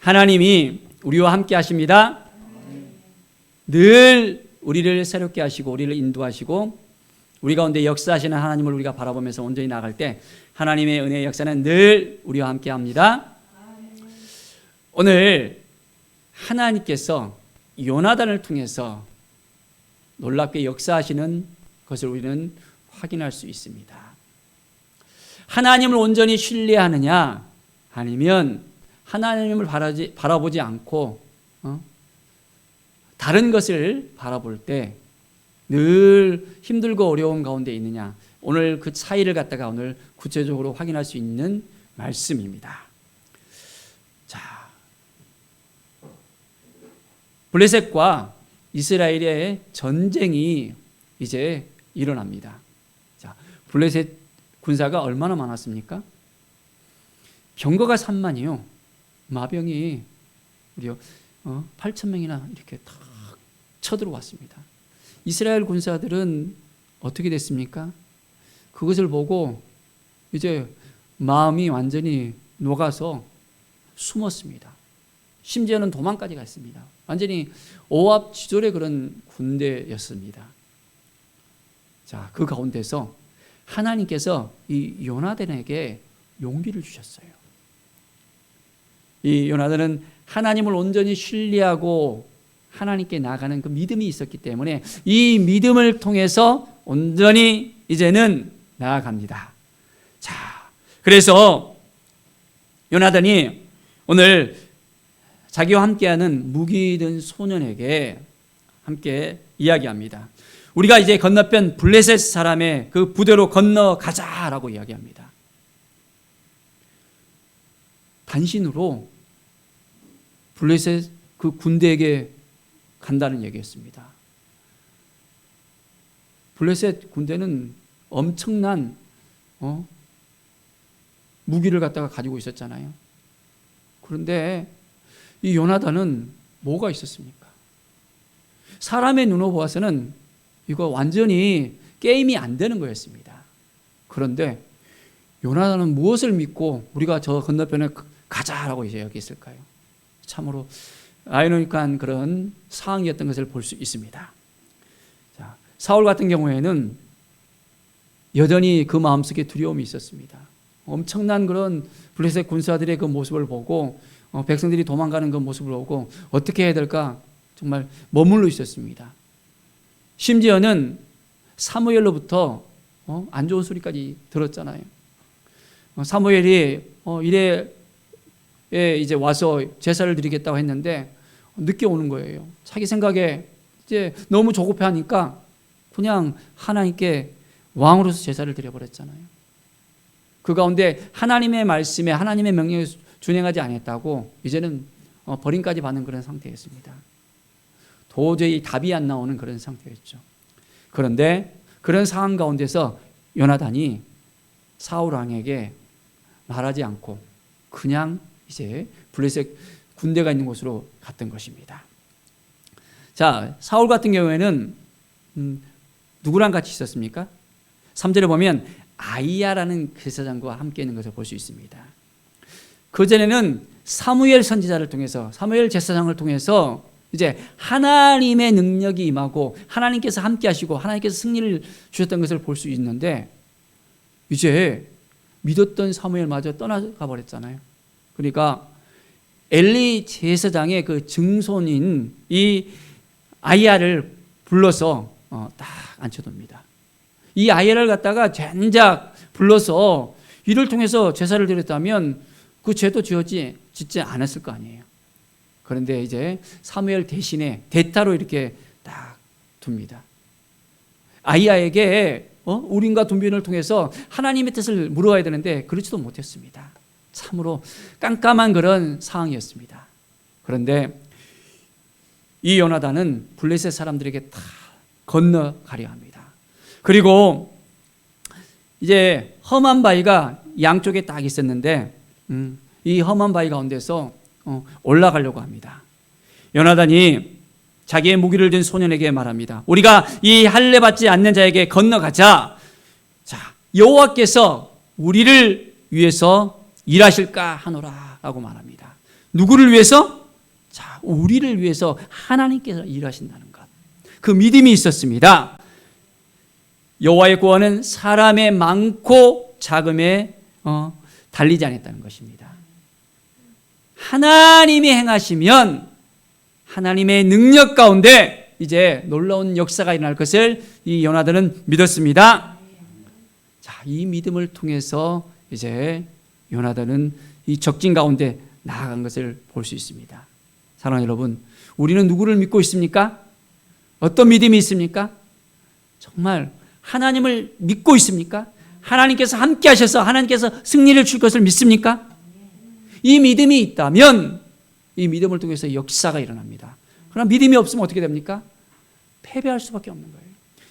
하나님이 우리와 함께 하십니다. 늘 우리를 새롭게 하시고 우리를 인도하시고 우리 가운데 역사하시는 하나님을 우리가 바라보면서 온전히 나아갈 때 하나님의 은혜의 역사는 늘 우리와 함께 합니다. 오늘 하나님께서 요나단을 통해서 놀랍게 역사하시는 것을 우리는 확인할 수 있습니다. 하나님을 온전히 신뢰하느냐 아니면 하나님을 바라보지 않고 다른 것을 바라볼 때 늘 힘들고 어려움 가운데 있느냐, 오늘 그 차이를 갖다가 오늘 구체적으로 확인할 수 있는 말씀입니다. 자, 블레셋과 이스라엘의 전쟁이 이제 일어납니다. 자, 블레셋 군사가 얼마나 많았습니까? 병거가 3만이요. 마병이 무려 8,000명이나 이렇게 탁 쳐들어왔습니다. 이스라엘 군사들은 어떻게 됐습니까? 그것을 보고 이제 마음이 완전히 녹아서 숨었습니다. 심지어는 도망까지 갔습니다. 완전히 오합지졸의 그런 군대였습니다. 자, 그 가운데서 하나님께서 이 요나단에게 용기를 주셨어요. 이 요나단은 하나님을 온전히 신뢰하고 하나님께 나가는 그 믿음이 있었기 때문에 이 믿음을 통해서 온전히 이제는 나아갑니다. 자, 그래서 요나단이 오늘 자기와 함께하는 무기 든 소년에게 함께 이야기합니다. 우리가 이제 건너편 블레셋 사람의 그 부대로 건너가자라고 이야기합니다. 단신으로 블레셋 그 군대에게 간다는 얘기였습니다. 블레셋 군대는 엄청난 무기를 갖다가 가지고 있었잖아요. 그런데 이 요나단은 뭐가 있었습니까? 사람의 눈으로 보아서는 이거 완전히 게임이 안 되는 거였습니다. 그런데 요나단은 무엇을 믿고 우리가 저 건너편에 가자라고 이야기했을까요? 참으로 아이러니한 그런 상황이었던 것을 볼 수 있습니다. 자, 사울 같은 경우에는 여전히 그 마음속에 두려움이 있었습니다. 엄청난 그런 블레셋 군사들의 그 모습을 보고 백성들이 도망가는 그 모습을 보고 어떻게 해야 될까 정말 머물러 있었습니다. 심지어는 사무엘로부터 안 좋은 소리까지 들었잖아요. 사무엘이 이래 이제 와서 제사를 드리겠다고 했는데 늦게 오는 거예요. 자기 생각에 이제 너무 조급해하니까 그냥 하나님께 왕으로서 제사를 드려버렸잖아요. 그 가운데 하나님의 말씀에 하나님의 명령에 준행하지 않았다고 이제는 버림까지 받는 그런 상태였습니다. 도저히 답이 안 나오는 그런 상태였죠. 그런데 그런 상황 가운데서 요나단이 사울 왕에게 말하지 않고 그냥 이제 블레셋 군대가 있는 곳으로 갔던 것입니다. 자, 사울 같은 경우에는 누구랑 같이 있었습니까? 3절에 보면 아이야라는 제사장과 함께 있는 것을 볼 수 있습니다. 그전에는 사무엘 선지자를 통해서 사무엘 제사장을 통해서 이제 하나님의 능력이 임하고 하나님께서 함께 하시고 하나님께서 승리를 주셨던 것을 볼 수 있는데 이제 믿었던 사무엘마저 떠나가 버렸잖아요. 그러니까 엘리 제사장의 그 증손인 이 아이야를 불러서 딱 앉혀둡니다. 이 아이야를 갖다가 젠작 불러서 이를 통해서 제사를 드렸다면 그 죄도 짓지 않았을 거 아니에요. 그런데 이제 사무엘 대신에 대타로 이렇게 딱 둡니다. 아이야에게 우림과 둠빈을 통해서 하나님의 뜻을 물어야 되는데 그렇지도 못했습니다. 참으로 깜깜한 그런 상황이었습니다. 그런데 이 요나단은 블레셋 사람들에게 다 건너가려 합니다. 그리고 이제 험한 바위가 양쪽에 딱 있었는데 이 험한 바위 가운데서 올라가려고 합니다. 요나단이 자기의 무기를 든 소년에게 말합니다. 우리가 이 할례 받지 않는 자에게 건너가자. 자, 여호와께서 우리를 위해서 일하실까 하노라 라고 말합니다. 누구를 위해서? 자, 우리를 위해서 하나님께서 일하신다는 것. 그 믿음이 있었습니다. 여호와의 구원은 사람의 많고 작음에 달리지 않았다는 것입니다. 하나님이 행하시면 하나님의 능력 가운데 이제 놀라운 역사가 일어날 것을 이 요나단은 믿었습니다. 자, 이 믿음을 통해서 이제 요나단은 이 적진 가운데 나아간 것을 볼 수 있습니다. 사랑하는 여러분, 우리는 누구를 믿고 있습니까? 어떤 믿음이 있습니까? 정말 하나님을 믿고 있습니까? 하나님께서 함께 하셔서 하나님께서 승리를 줄 것을 믿습니까? 이 믿음이 있다면 이 믿음을 통해서 역사가 일어납니다. 그러나 믿음이 없으면 어떻게 됩니까? 패배할 수밖에 없는 거예요.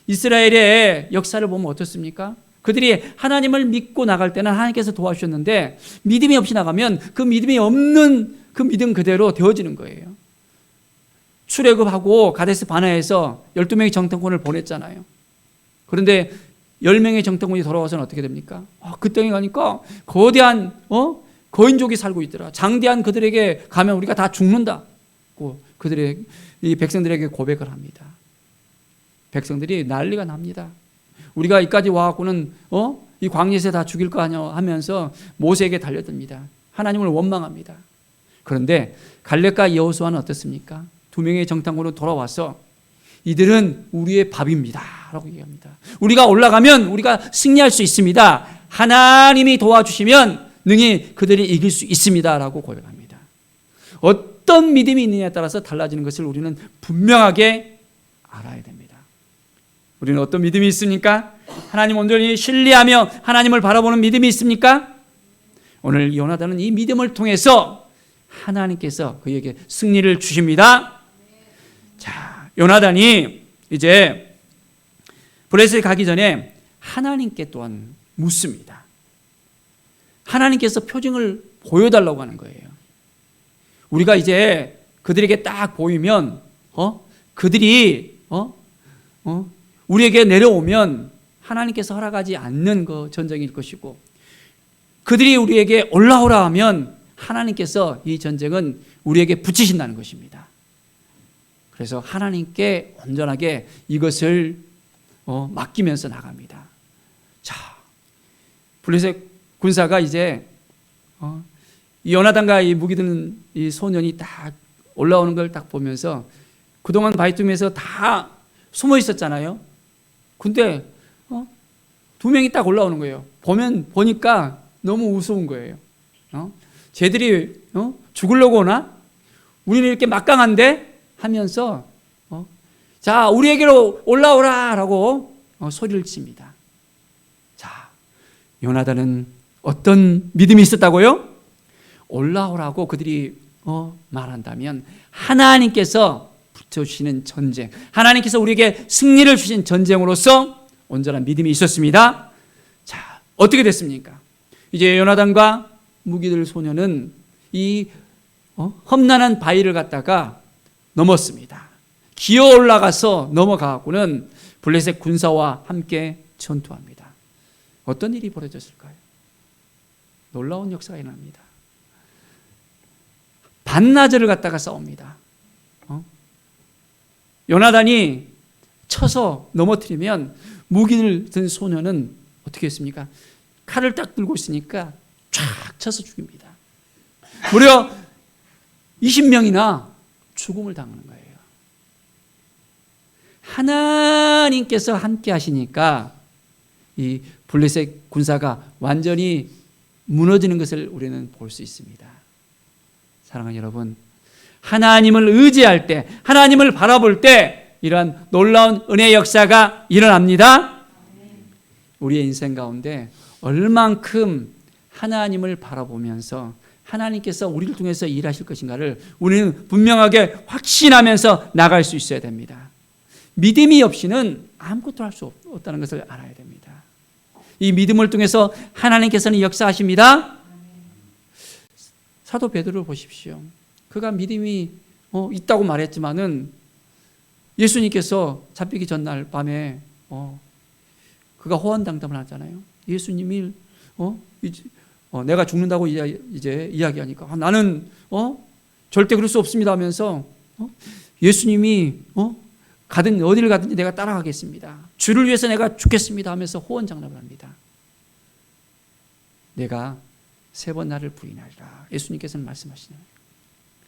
이스라엘의 역사를 보면 어떻습니까? 그들이 하나님을 믿고 나갈 때는 하나님께서 도와주셨는데 믿음이 없이 나가면 그 믿음이 없는 그 믿음 그대로 되어지는 거예요. 출애굽하고 가데스 바네아에서 12명의 정탐꾼을 보냈잖아요. 그런데 10명의 정탐꾼이 돌아와서는 어떻게 됩니까? 그 땅에 가니까 거대한 거인족이 살고 있더라. 장대한 그들에게 가면 우리가 다 죽는다고 그들의 이 백성들에게 고백을 합니다. 백성들이 난리가 납니다. 우리가 이까지 와갖고는 이 광야에서 다 죽일 거 아니야 하면서 모세에게 달려듭니다. 하나님을 원망합니다. 그런데 갈렙과 여호수아는 어떻습니까? 2명의 정탐꾼으로 돌아와서 이들은 우리의 밥입니다 라고 얘기합니다. 우리가 올라가면 우리가 승리할 수 있습니다. 하나님이 도와주시면 능히 그들이 이길 수 있습니다 라고 고백합니다. 어떤 믿음이 있느냐에 따라서 달라지는 것을 우리는 분명하게 알아야 됩니다. 우리는 어떤 믿음이 있습니까? 하나님 온전히 신뢰하며 하나님을 바라보는 믿음이 있습니까? 오늘 요나단은 이 믿음을 통해서 하나님께서 그에게 승리를 주십니다. 자, 요나단이 이제 블레셋에 가기 전에 하나님께 또한 묻습니다. 하나님께서 표징을 보여달라고 하는 거예요. 우리가 이제 그들에게 딱 보이면 그들이 우리에게 내려오면 하나님께서 허락하지 않는 그 전쟁일 것이고 그들이 우리에게 올라오라 하면 하나님께서 이 전쟁은 우리에게 붙이신다는 것입니다. 그래서 하나님께 온전하게 이것을 맡기면서 나갑니다. 자, 블레셋 군사가 이제 이 요나단과 이 무기 드는 이 소년이 딱 올라오는 걸 딱 보면서 그동안 바위tum에서 다 숨어 있었잖아요. 근데 2명이 딱 올라오는 거예요. 보니까 너무 우스운 거예요. 쟤들이 죽으려고 오나? 우리는 이렇게 막강한데? 하면서 자, 우리에게로 올라오라 라고 소리를 칩니다. 자, 요나단은 어떤 믿음이 있었다고요? 올라오라고 그들이 말한다면 하나님께서 붙여주시는 전쟁, 하나님께서 우리에게 승리를 주신 전쟁으로서 온전한 믿음이 있었습니다. 자, 어떻게 됐습니까? 이제 요나단과 무기들 소년은 이 험난한 바위를 갖다가 넘었습니다. 기어 올라가서 넘어가고는 블레셋 군사와 함께 전투합니다. 어떤 일이 벌어졌을까요? 놀라운 역사가 일어납니다. 반나절을 갖다가 싸웁니다. 요나단이 쳐서 넘어뜨리면 무기를 든 소년은 어떻게 했습니까? 칼을 딱 들고 있으니까 쫙 쳐서 죽입니다. 무려 20명이나 죽음을 당하는 거예요. 하나님께서 함께 하시니까 이 블레셋 군사가 완전히 무너지는 것을 우리는 볼 수 있습니다. 사랑하는 여러분, 하나님을 의지할 때, 하나님을 바라볼 때 이러한 놀라운 은혜의 역사가 일어납니다. 우리의 인생 가운데 얼만큼 하나님을 바라보면서 하나님께서 우리를 통해서 일하실 것인가를 우리는 분명하게 확신하면서 나갈 수 있어야 됩니다. 믿음이 없이는 아무것도 할 수 없다는 것을 알아야 됩니다. 이 믿음을 통해서 하나님께서는 역사하십니다. 사도 베드로를 보십시오. 그가 믿음이 있다고 말했지만은 예수님께서 잡히기 전날 밤에 그가 호언장담을 하잖아요. 예수님이 내가 죽는다고 이제 이야기하니까 나는 절대 그럴 수 없습니다 하면서 예수님이 가든 어디를 가든지 내가 따라가겠습니다. 주를 위해서 내가 죽겠습니다 하면서 호언장담을 합니다. 내가 3번 나를 부인하리라. 예수님께서는 말씀하시네요.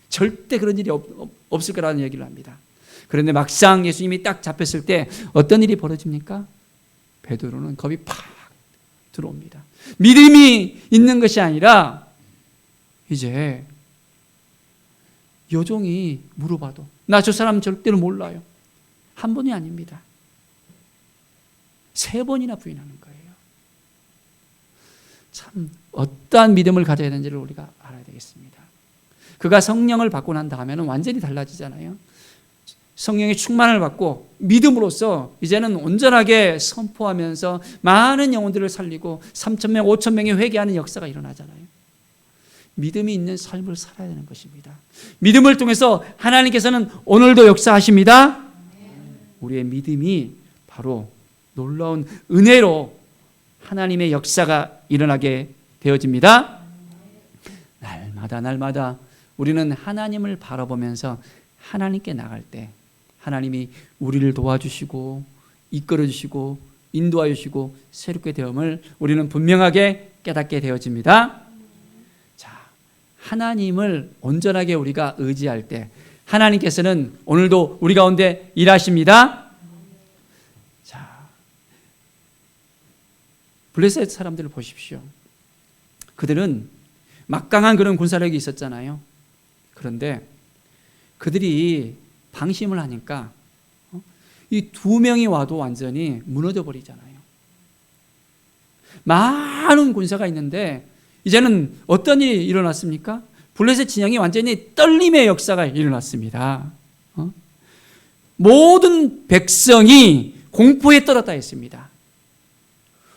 절대 그런 일이 없을 거라는 얘기를 합니다. 그런데 막상 예수님이 딱 잡혔을 때 어떤 일이 벌어집니까? 베드로는 겁이 팍 들어옵니다. 믿음이 있는 것이 아니라 이제 요종이 물어봐도 나 저 사람 절대로 몰라요. 한 번이 아닙니다. 3번이나 부인하는 거예요. 참 어떠한 믿음을 가져야 되는지를 우리가 알아야 되겠습니다. 그가 성령을 받고 난 다음에는 완전히 달라지잖아요. 성령의 충만을 받고 믿음으로써 이제는 온전하게 선포하면서 많은 영혼들을 살리고 3,000명, 5,000명이 회개하는 역사가 일어나잖아요. 믿음이 있는 삶을 살아야 되는 것입니다. 믿음을 통해서 하나님께서는 오늘도 역사하십니다. 우리의 믿음이 바로 놀라운 은혜로 하나님의 역사가 일어나게 되어집니다. 날마다 우리는 하나님을 바라보면서 하나님께 나갈 때 하나님이 우리를 도와주시고 이끌어주시고 인도하시고 새롭게 되음을 우리는 분명하게 깨닫게 되어집니다. 자, 하나님을 온전하게 우리가 의지할 때 하나님께서는 오늘도 우리 가운데 일하십니다. 자, 블레셋 사람들을 보십시오. 그들은 막강한 그런 군사력이 있었잖아요. 그런데 그들이 방심을 하니까 이 2명이 와도 완전히 무너져 버리잖아요. 많은 군사가 있는데 이제는 어떤 일이 일어났습니까? 블레셋 진영이 완전히 떨림의 역사가 일어났습니다. 모든 백성이 공포에 떨었다 했습니다.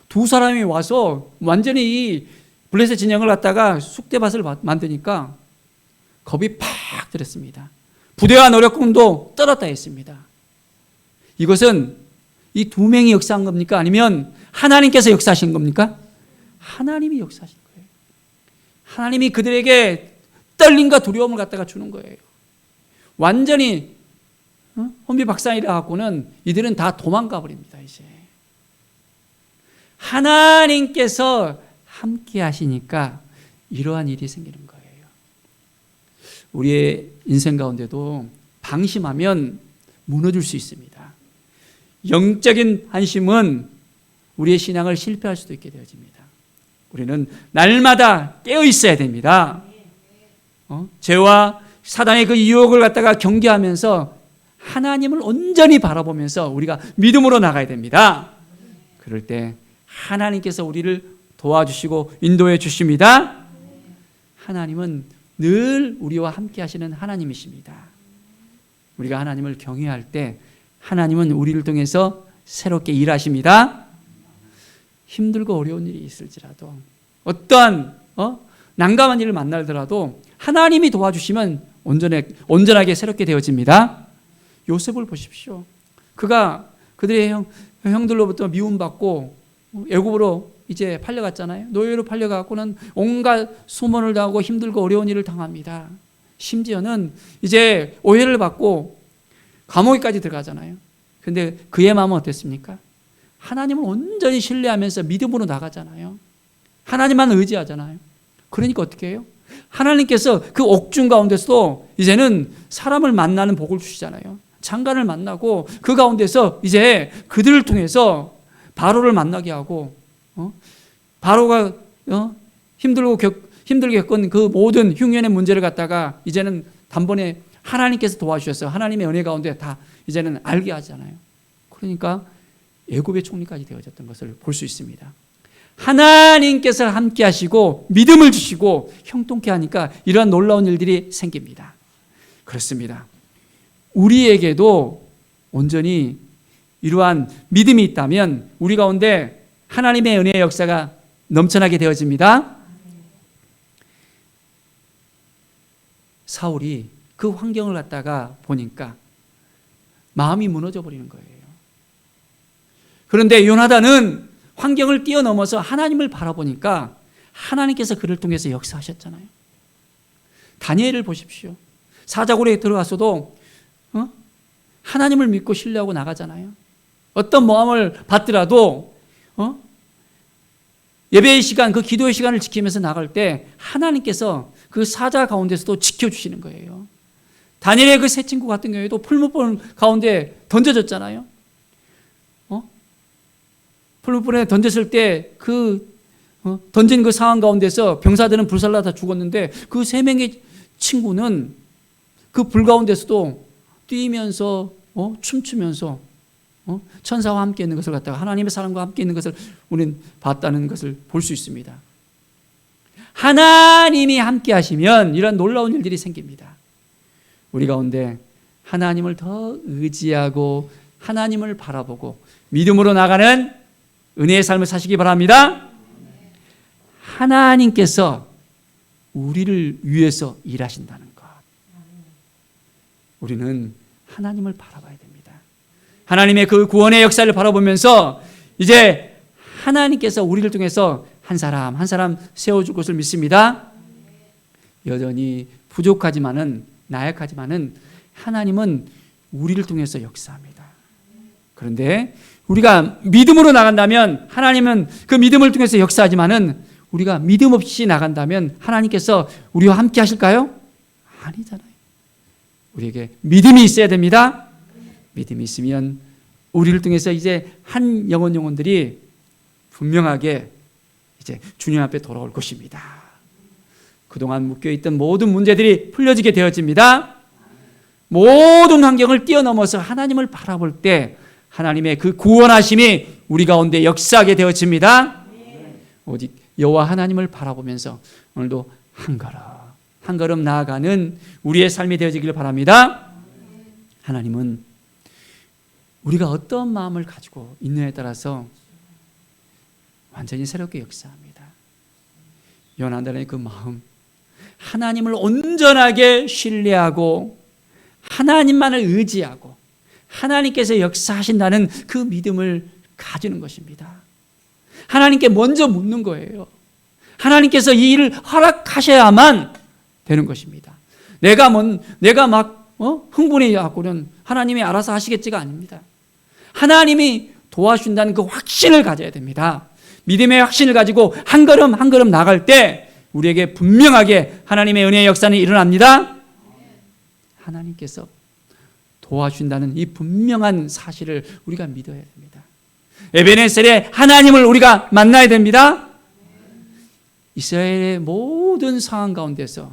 2사람이 와서 완전히 이 블레셋 진영을 갖다가 쑥대밭을 만드니까 겁이 팍 들었습니다. 부대와 노력군도 떨었다 했습니다. 이것은 이 2명이 역사한 겁니까? 아니면 하나님께서 역사하신 겁니까? 하나님이 역사하신 거예요. 하나님이 그들에게 떨림과 두려움을 갖다가 주는 거예요. 완전히 혼비박산이라 갖고는 이들은 다 도망가 버립니다. 이제 하나님께서 함께 하시니까 이러한 일이 생기는 거예요. 우리의 인생 가운데도 방심하면 무너질 수 있습니다. 영적인 한심은 우리의 신앙을 실패할 수도 있게 되어집니다. 우리는 날마다 깨어 있어야 됩니다. 죄와 사단의 그 유혹을 갖다가 경계하면서 하나님을 온전히 바라보면서 우리가 믿음으로 나가야 됩니다. 그럴 때 하나님께서 우리를 도와주시고 인도해 주십니다. 하나님은 늘 우리와 함께 하시는 하나님이십니다. 우리가 하나님을 경외할 때 하나님은 우리를 통해서 새롭게 일하십니다. 힘들고 어려운 일이 있을지라도 어떠한 난감한 일을 만나더라도 하나님이 도와주시면 온전하게 새롭게 되어집니다. 요셉을 보십시오. 그가 그들의 형들로부터 미움받고 애굽으로 이제 팔려갔잖아요. 노예로 팔려가고는 온갖 소문을 당하고 힘들고 어려운 일을 당합니다. 심지어는 이제 오해를 받고 감옥에까지 들어가잖아요. 그런데 그의 마음은 어땠습니까? 하나님을 온전히 신뢰하면서 믿음으로 나가잖아요. 하나님만 의지하잖아요. 그러니까 어떻게 해요? 하나님께서 그 옥중 가운데서도 이제는 사람을 만나는 복을 주시잖아요. 장관을 만나고 그 가운데서 이제 그들을 통해서 바로를 만나게 하고 바로가 힘들게 겪은 그 모든 흉년의 문제를 갖다가 이제는 단번에 하나님께서 도와주셔서 하나님의 은혜 가운데 다 이제는 알게 하잖아요. 그러니까 애굽의 총리까지 되어졌던 것을 볼 수 있습니다. 하나님께서 함께 하시고 믿음을 주시고 형통케 하니까 이러한 놀라운 일들이 생깁니다. 그렇습니다. 우리에게도 온전히 이러한 믿음이 있다면 우리 가운데 하나님의 은혜의 역사가 넘쳐나게 되어집니다. 사울이 그 환경을 갖다가 보니까 마음이 무너져 버리는 거예요. 그런데 요나단은 환경을 뛰어넘어서 하나님을 바라보니까 하나님께서 그를 통해서 역사하셨잖아요. 다니엘을 보십시오. 사자굴에 들어갔어도 하나님을 믿고 신뢰하고 나가잖아요. 어떤 모함을 받더라도 예배의 시간, 그 기도의 시간을 지키면서 나갈 때 하나님께서 그 사자 가운데서도 지켜주시는 거예요. 다니엘의 그 세 친구 같은 경우에도 풀무불 가운데 던져졌잖아요. 풀무불에 던졌을 때 던진 그 상황 가운데서 병사들은 불살라 다 죽었는데 그 세 명의 친구는 그 불 가운데서도 뛰면서 춤추면서 천사와 함께 있는 것을 갖다가 하나님의 사랑과 함께 있는 것을 우리는 봤다는 것을 볼 수 있습니다. 하나님이 함께 하시면 이런 놀라운 일들이 생깁니다. 우리 가운데 하나님을 더 의지하고 하나님을 바라보고 믿음으로 나가는 은혜의 삶을 사시기 바랍니다. 하나님께서 우리를 위해서 일하신다는 것. 우리는 하나님을 바라봐야 됩니다. 하나님의 그 구원의 역사를 바라보면서 이제 하나님께서 우리를 통해서 한 사람 한 사람 세워줄 것을 믿습니다. 여전히 부족하지만은 나약하지만은 하나님은 우리를 통해서 역사합니다. 그런데 우리가 믿음으로 나간다면 하나님은 그 믿음을 통해서 역사하지만은 우리가 믿음 없이 나간다면 하나님께서 우리와 함께 하실까요? 아니잖아요. 우리에게 믿음이 있어야 됩니다. 믿음이 있으면 우리를 통해서 이제 한 영혼들이 분명하게 이제 주님 앞에 돌아올 것입니다. 그동안 묶여있던 모든 문제들이 풀려지게 되어집니다. 모든 환경을 뛰어넘어서 하나님을 바라볼 때 하나님의 그 구원하심이 우리 가운데 역사하게 되어집니다. 오직 여호와 하나님을 바라보면서 오늘도 한 걸음 나아가는 우리의 삶이 되어지기를 바랍니다. 하나님은 우리가 어떤 마음을 가지고 있느냐에 따라서 완전히 새롭게 역사합니다. 요나단의 그 마음, 하나님을 온전하게 신뢰하고 하나님만을 의지하고 하나님께서 역사하신다는 그 믿음을 가지는 것입니다. 하나님께 먼저 묻는 거예요. 하나님께서 이 일을 허락하셔야만 되는 것입니다. 내가 막 흥분해 갖고는 하나님이 알아서 하시겠지가 아닙니다. 하나님이 도와준다는 그 확신을 가져야 됩니다. 믿음의 확신을 가지고 한 걸음 한 걸음 나갈 때 우리에게 분명하게 하나님의 은혜의 역사는 일어납니다. 하나님께서 도와준다는 이 분명한 사실을 우리가 믿어야 됩니다. 에베네셀의 하나님을 우리가 만나야 됩니다. 이스라엘의 모든 상황 가운데서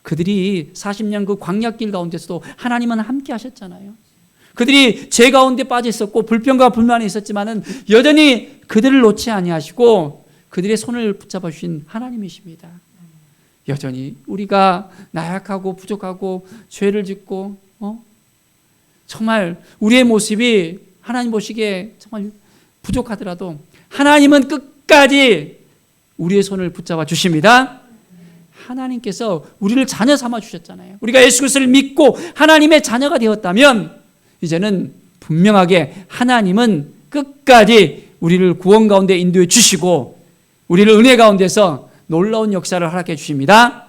그들이 40년 그 광야길 가운데서도 하나님은 함께 하셨잖아요. 그들이 죄 가운데 빠져 있었고 불평과 불만이 있었지만은 여전히 그들을 놓지 아니하시고 그들의 손을 붙잡아 주신 하나님이십니다. 여전히 우리가 나약하고 부족하고 죄를 짓고 정말 우리의 모습이 하나님 보시기에 정말 부족하더라도 하나님은 끝까지 우리의 손을 붙잡아 주십니다. 하나님께서 우리를 자녀 삼아 주셨잖아요. 우리가 예수 그리스도를 믿고 하나님의 자녀가 되었다면 이제는 분명하게 하나님은 끝까지 우리를 구원 가운데 인도해 주시고 우리를 은혜 가운데서 놀라운 역사를 허락해 주십니다.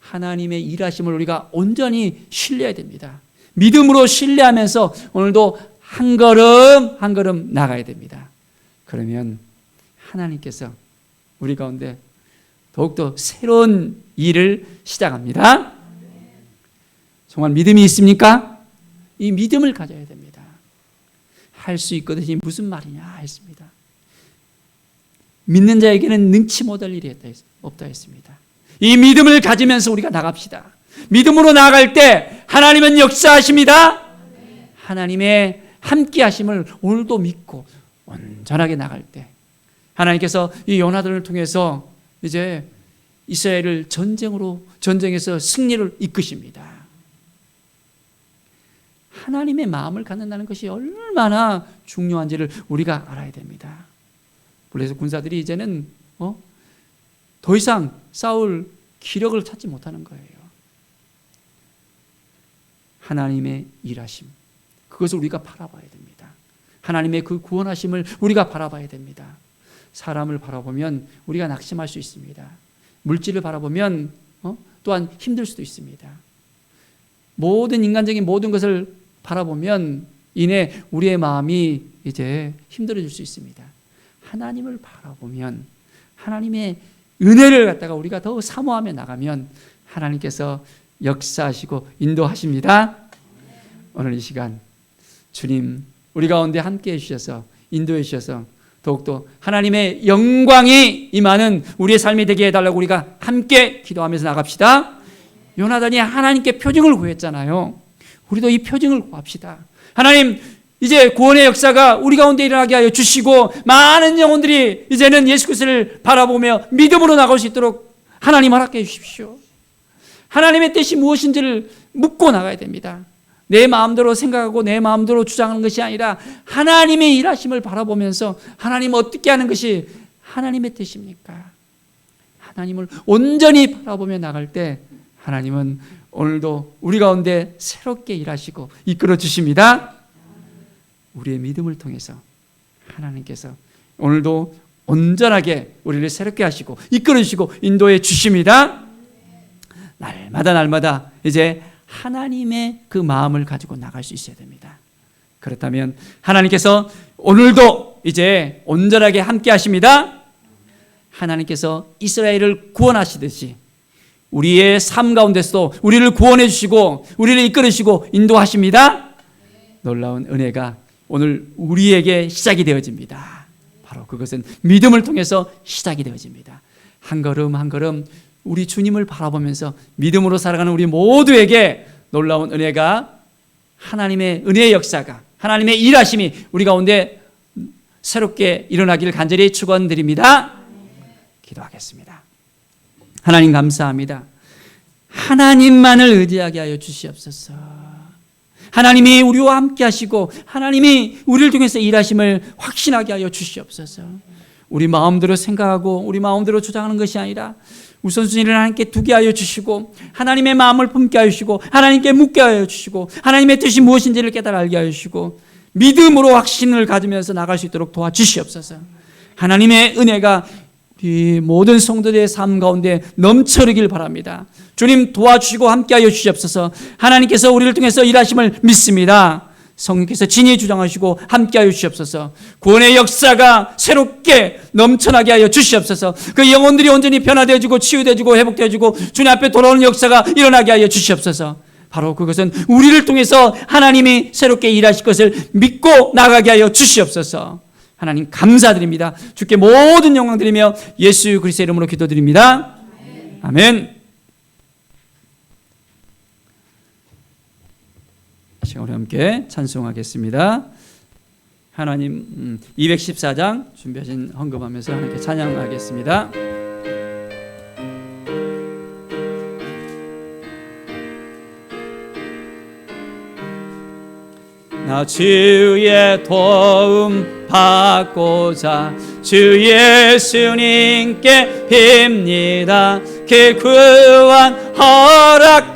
하나님의 일하심을 우리가 온전히 신뢰해야 됩니다. 믿음으로 신뢰하면서 오늘도 한 걸음 한 걸음 나가야 됩니다. 그러면 하나님께서 우리 가운데 더욱더 새로운 일을 시작합니다. 정말 믿음이 있습니까? 이 믿음을 가져야 됩니다. 할 수 있거든요. 무슨 말이냐 했습니다. 믿는 자에게는 능치 못할 일이 없다 했습니다. 이 믿음을 가지면서 우리가 나갑시다. 믿음으로 나아갈 때 하나님은 역사하십니다. 하나님의 함께 하심을 오늘도 믿고 온전하게 나갈 때 하나님께서 이 요나단을 통해서 이제 이스라엘을 전쟁에서 승리를 이끄십니다. 하나님의 마음을 갖는다는 것이 얼마나 중요한지를 우리가 알아야 됩니다. 그래서 군사들이 이제는 더 이상 싸울 기력을 찾지 못하는 거예요. 하나님의 일하심, 그것을 우리가 바라봐야 됩니다. 하나님의 그 구원하심을 우리가 바라봐야 됩니다. 사람을 바라보면 우리가 낙심할 수 있습니다. 물질을 바라보면 또한 힘들 수도 있습니다. 모든 인간적인 모든 것을 바라보면 이내 우리의 마음이 이제 힘들어질 수 있습니다. 하나님을 바라보면 하나님의 은혜를 갖다가 우리가 더 사모하며 나가면 하나님께서 역사하시고 인도하십니다. 오늘 이 시간 주님 우리 가운데 함께 해주셔서 인도해 주셔서 더욱더 하나님의 영광이 임하는 우리의 삶이 되게 해달라고 우리가 함께 기도하면서 나갑시다. 요나단이 하나님께 표징을 구했잖아요. 우리도 이 표징을 구합시다. 하나님 이제 구원의 역사가 우리 가운데 일어나게 하여 주시고 많은 영혼들이 이제는 예수 그리스도를 바라보며 믿음으로 나갈 수 있도록 하나님 허락해 주십시오. 하나님의 뜻이 무엇인지를 묻고 나가야 됩니다. 내 마음대로 생각하고 내 마음대로 주장하는 것이 아니라 하나님의 일하심을 바라보면서 하나님 어떻게 하는 것이 하나님의 뜻입니까? 하나님을 온전히 바라보며 나갈 때 하나님은 오늘도 우리 가운데 새롭게 일하시고 이끌어 주십니다. 우리의 믿음을 통해서 하나님께서 오늘도 온전하게 우리를 새롭게 하시고 이끌어 주시고 인도해 주십니다. 날마다 이제 하나님의 그 마음을 가지고 나갈 수 있어야 됩니다. 그렇다면 하나님께서 오늘도 이제 온전하게 함께 하십니다. 하나님께서 이스라엘을 구원하시듯이 우리의 삶 가운데서도 우리를 구원해 주시고 우리를 이끌어 주시고 인도하십니다. 놀라운 은혜가 오늘 우리에게 시작이 되어집니다. 바로 그것은 믿음을 통해서 시작이 되어집니다. 한 걸음 한 걸음 우리 주님을 바라보면서 믿음으로 살아가는 우리 모두에게 놀라운 은혜가 하나님의 은혜의 역사가 하나님의 일하심이 우리 가운데 새롭게 일어나기를 간절히 축원드립니다. 기도하겠습니다. 하나님 감사합니다. 하나님만을 의지하게 하여 주시옵소서. 하나님이 우리와 함께 하시고 하나님이 우리를 통해서 일하심을 확신하게 하여 주시옵소서. 우리 마음대로 생각하고 우리 마음대로 주장하는 것이 아니라 우선순위를 하나님께 두게 하여 주시고 하나님의 마음을 품게 하여 주시고 하나님께 묻게 하여 주시고 하나님의 뜻이 무엇인지를 깨달아 알게 하여 주시고 믿음으로 확신을 가지면서 나갈 수 있도록 도와주시옵소서. 하나님의 은혜가 우리 모든 성도들의 삶 가운데 넘쳐르길 바랍니다. 주님 도와주시고 함께하여 주시옵소서. 하나님께서 우리를 통해서 일하심을 믿습니다. 성령께서 진히 주장하시고 함께하여 주시옵소서. 구원의 역사가 새롭게 넘쳐나게 하여 주시옵소서. 그 영혼들이 온전히 변화되어지고 치유되어지고 회복되어지고 주님 앞에 돌아오는 역사가 일어나게 하여 주시옵소서. 바로 그것은 우리를 통해서 하나님이 새롭게 일하실 것을 믿고 나가게 하여 주시옵소서. 하나님 감사드립니다. 주께 모든 영광 드리며 예수 그리스도의 이름으로 기도드립니다. 아멘. 시간 우리 함께 찬송하겠습니다. 하나님 214장 준비하신 헌금하면서 하나님께 찬양하겠습니다. 나 주의 도움 받고자 주 예수님께 빕니다. 그 구원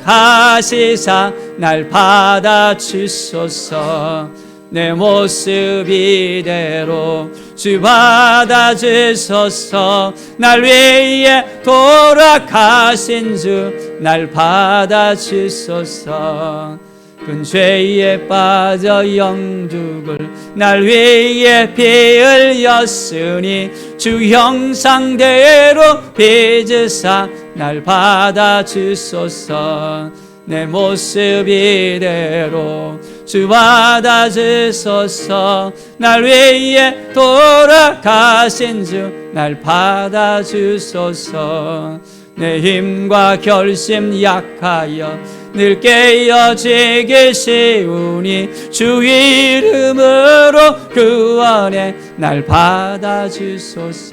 허락하시사 날 받아주소서. 내 모습 이대로 주 받아주소서. 날 위해 돌아가신 주 날 받아주소서. 큰 죄에 빠져 영죽을 날 위해 피 흘렸으니 주 형상대로 빚으사 날 받아주소서. 내 모습 이대로 주 받아주소서. 날 위해 돌아가신 주 날 받아주소서. 내 힘과 결심 약하여 늘 깨어지기 쉬우니 주 이름으로 구원해 날 받아주소서.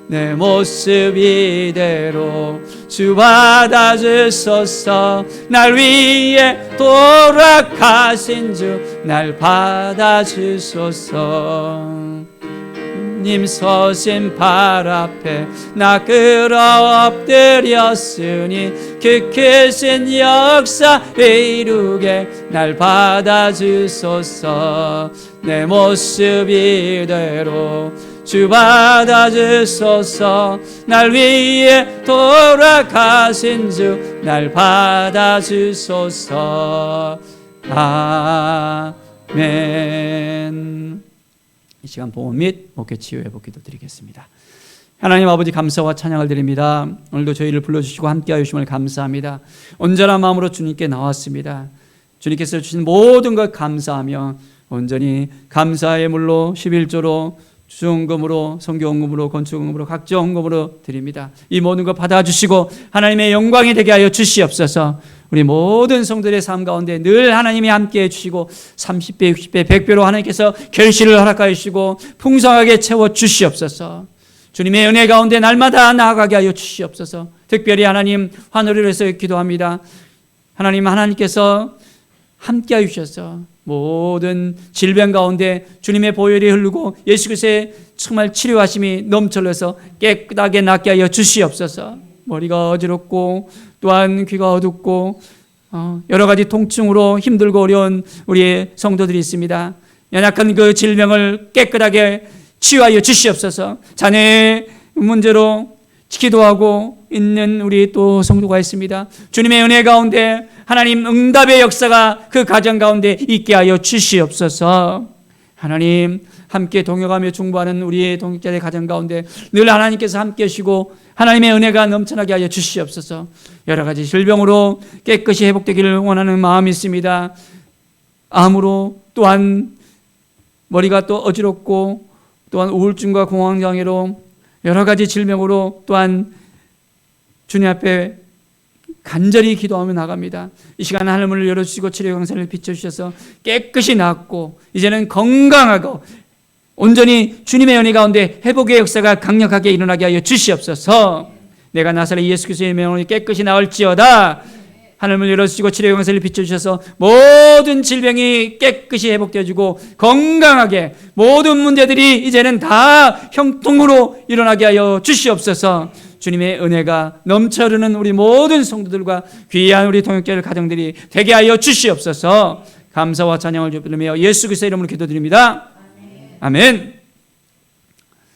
내 모습 이대로 주 받아주소서. 날 위해 돌아가신 주 날 받아주소서. 님 서신 발 앞에 나 끌어 엎드렸으니 그 크신 역사 이루게 날 받아주소서. 내 모습 이대로 주 받아주소서. 날 위해 돌아가신 주 날 받아주소서. 아멘. 이 시간 보험 및 목회 치유 회복 기도 드리겠습니다. 하나님 아버지, 감사와 찬양을 드립니다. 오늘도 저희를 불러주시고 함께하여 주심을 감사합니다. 온전한 마음으로 주님께 나왔습니다. 주님께서 주신 모든 것 감사하며 온전히 감사의 물로 11조로 주정금으로 성교원금으로 건축원금으로 각종 헌금으로 드립니다. 이 모든 것 받아주시고 하나님의 영광이 되게 하여 주시옵소서. 우리 모든 성도들의 삶 가운데 늘 하나님이 함께해 주시고 30배 60배 100배로 하나님께서 결실을 허락하여 주시고 풍성하게 채워 주시옵소서. 주님의 은혜 가운데 날마다 나아가게 하여 주시옵소서. 특별히 하나님 환호를 해서 기도합니다. 하나님께서 함께하여 주셔서 모든 질병 가운데 주님의 보혈이 흐르고 예수 그리스도의 정말 치료하심이 넘쳐서 깨끗하게 낫게 하여 주시옵소서. 머리가 어지럽고 또한 귀가 어둡고 여러 가지 통증으로 힘들고 어려운 우리의 성도들이 있습니다. 연약한 그 질병을 깨끗하게 치유하여 주시옵소서. 자녀의 문제로 기도하고 있는 우리 또 성도가 있습니다. 주님의 은혜 가운데 하나님 응답의 역사가 그 가정 가운데 있게 하여 주시옵소서. 하나님 함께 동역하며 중보하는 우리의 동역자의 가정 가운데 늘 하나님께서 함께 하시고 하나님의 은혜가 넘쳐나게 하여 주시옵소서. 여러 가지 질병으로 깨끗이 회복되기를 원하는 마음이 있습니다. 암으로 또한 머리가 또 어지럽고 또한 우울증과 공황장애로 여러 가지 질병으로 또한 주님 앞에 간절히 기도하며 나갑니다. 이 시간 하늘문을 열어주시고 치료 강산을 비춰주셔서 깨끗이 낫고 이제는 건강하고 온전히 주님의 은혜 가운데 회복의 역사가 강력하게 일어나게 하여 주시옵소서. 내가 나사렛 예수 그리스도의 명으로 깨끗이 나을지어다. 하늘문을 열어주시고 치료 강산을 비춰주셔서 모든 질병이 깨끗이 회복되어지고 건강하게 모든 문제들이 이제는 다 형통으로 일어나게 하여 주시옵소서. 주님의 은혜가 넘쳐 흐르는 우리 모든 성도들과 귀한 우리 동역자들 가정들이 되게 하여 주시옵소서. 감사와 찬양을 드리며 예수 그리스도의 이름으로 기도드립니다. 아멘.